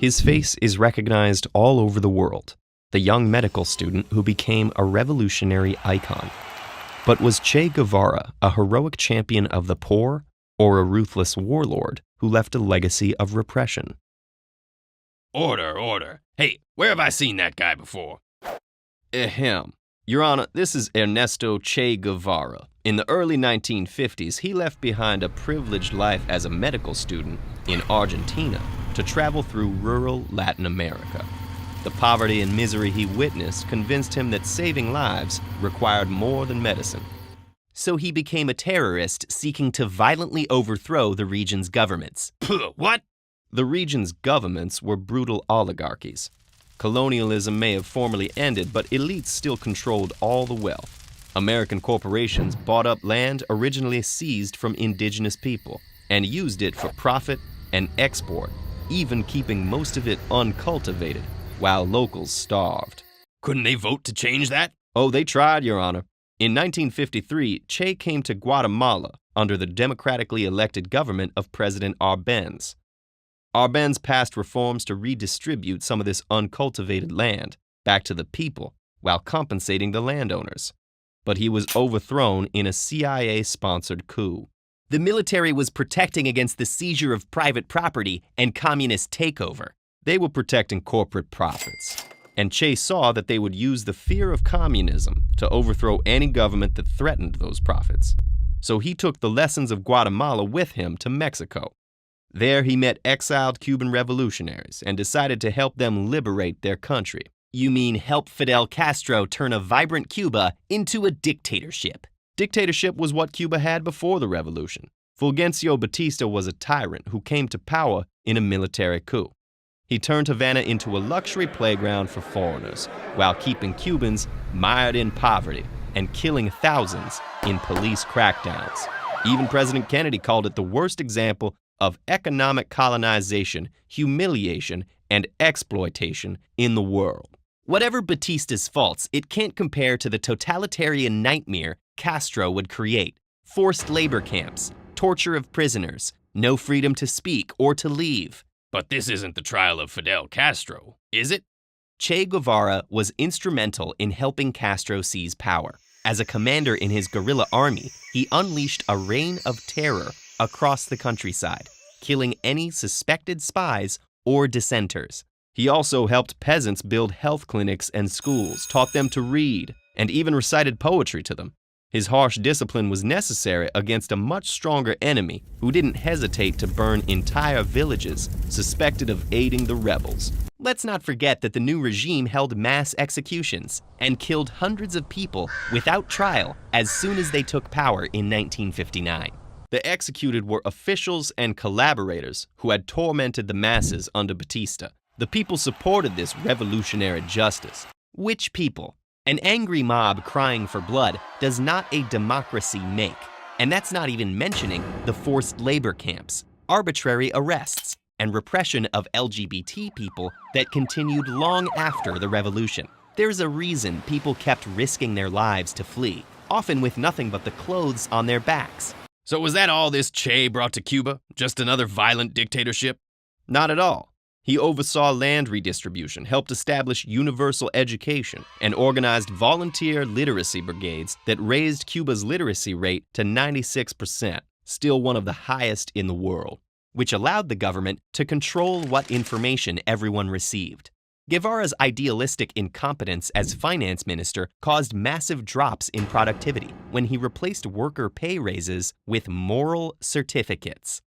His face is recognized all over the world, the young medical student who became a revolutionary icon. But was Che Guevara a heroic champion of the poor or a ruthless warlord who left a legacy of repression? Order, order. Hey, where have I seen that guy before? Ahem. Your Honor, this is Ernesto Che Guevara. In the early 1950s, he left behind a privileged life as a medical student in Argentina to travel through rural Latin America. The poverty and misery he witnessed convinced him that saving lives required more than medicine. So he became a terrorist seeking to violently overthrow the region's governments. What? The region's governments were brutal oligarchies. Colonialism may have formally ended, but elites still controlled all the wealth. American corporations bought up land originally seized from indigenous people and used it for profit and export, even keeping most of it uncultivated, while locals starved. Couldn't they vote to change that? Oh, they tried, Your Honor. In 1953, Che came to Guatemala under the democratically elected government of President Arbenz. Arbenz passed reforms to redistribute some of this uncultivated land back to the people while compensating the landowners. But he was overthrown in a CIA-sponsored coup. The military was protecting against the seizure of private property and communist takeover. They were protecting corporate profits. And Che saw that they would use the fear of communism to overthrow any government that threatened those profits. So he took the lessons of Guatemala with him to Mexico. There he met exiled Cuban revolutionaries and decided to help them liberate their country. You mean help Fidel Castro turn a vibrant Cuba into a dictatorship? Dictatorship was what Cuba had before the revolution. Fulgencio Batista was a tyrant who came to power in a military coup. He turned Havana into a luxury playground for foreigners, while keeping Cubans mired in poverty and killing thousands in police crackdowns. Even President Kennedy called it the worst example of economic colonization, humiliation, and exploitation in the world. Whatever Batista's faults, it can't compare to the totalitarian nightmare Castro would create. Forced labor camps, torture of prisoners, no freedom to speak or to leave. But this isn't the trial of Fidel Castro, is it? Che Guevara was instrumental in helping Castro seize power. As a commander in his guerrilla army, he unleashed a reign of terror across the countryside, killing any suspected spies or dissenters. He also helped peasants build health clinics and schools, taught them to read, and even recited poetry to them. His harsh discipline was necessary against a much stronger enemy who didn't hesitate to burn entire villages suspected of aiding the rebels. Let's not forget that the new regime held mass executions and killed hundreds of people without trial as soon as they took power in 1959. The executed were officials and collaborators who had tormented the masses under Batista. The people supported this revolutionary justice. Which people? An angry mob crying for blood does not a democracy make. And that's not even mentioning the forced labor camps, arbitrary arrests, and repression of LGBT people that continued long after the revolution. There's a reason people kept risking their lives to flee, often with nothing but the clothes on their backs. So was that all this Che brought to Cuba? Just another violent dictatorship? Not at all. He oversaw land redistribution, helped establish universal education, and organized volunteer literacy brigades that raised Cuba's literacy rate to 96%, still one of the highest in the world, which allowed the government to control what information everyone received. Guevara's idealistic incompetence as finance minister caused massive drops in productivity when he replaced worker pay raises with moral certificates.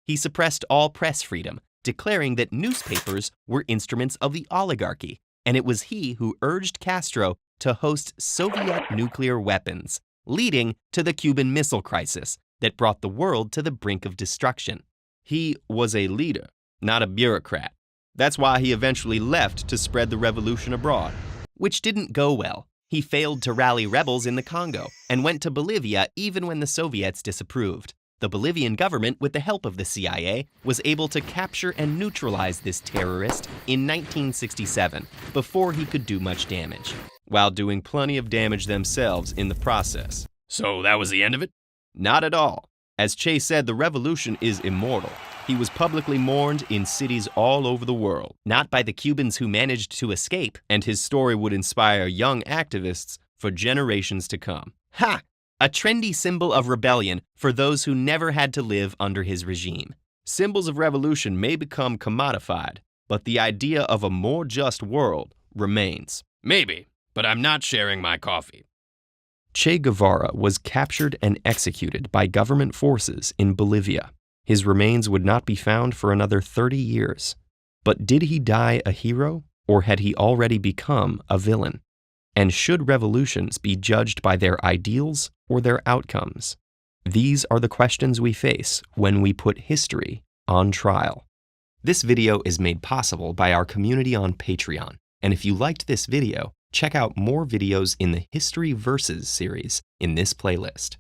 He suppressed all press freedom, declaring that newspapers were instruments of the oligarchy, and it was he who urged Castro to host Soviet nuclear weapons, leading to the Cuban Missile Crisis that brought the world to the brink of destruction. He was a leader, not a bureaucrat. That's why he eventually left to spread the revolution abroad. Which didn't go well. He failed to rally rebels in the Congo and went to Bolivia even when the Soviets disapproved. The Bolivian government, with the help of the CIA, was able to capture and neutralize this terrorist in 1967, before he could do much damage, while doing plenty of damage themselves in the process. So that was the end of it? Not at all. As Che said, the revolution is immortal. He was publicly mourned in cities all over the world. Not by the Cubans who managed to escape. And his story would inspire young activists for generations to come. Ha! A trendy symbol of rebellion for those who never had to live under his regime. Symbols of revolution may become commodified, but the idea of a more just world remains. Maybe, but I'm not sharing my coffee. Che Guevara was captured and executed by government forces in Bolivia. His remains would not be found for another 30 years. But did he die a hero, or had he already become a villain? And should revolutions be judged by their ideals or their outcomes? These are the questions we face when we put history on trial. This video is made possible by our community on Patreon. And if you liked this video, check out more videos in the History Versus series in this playlist.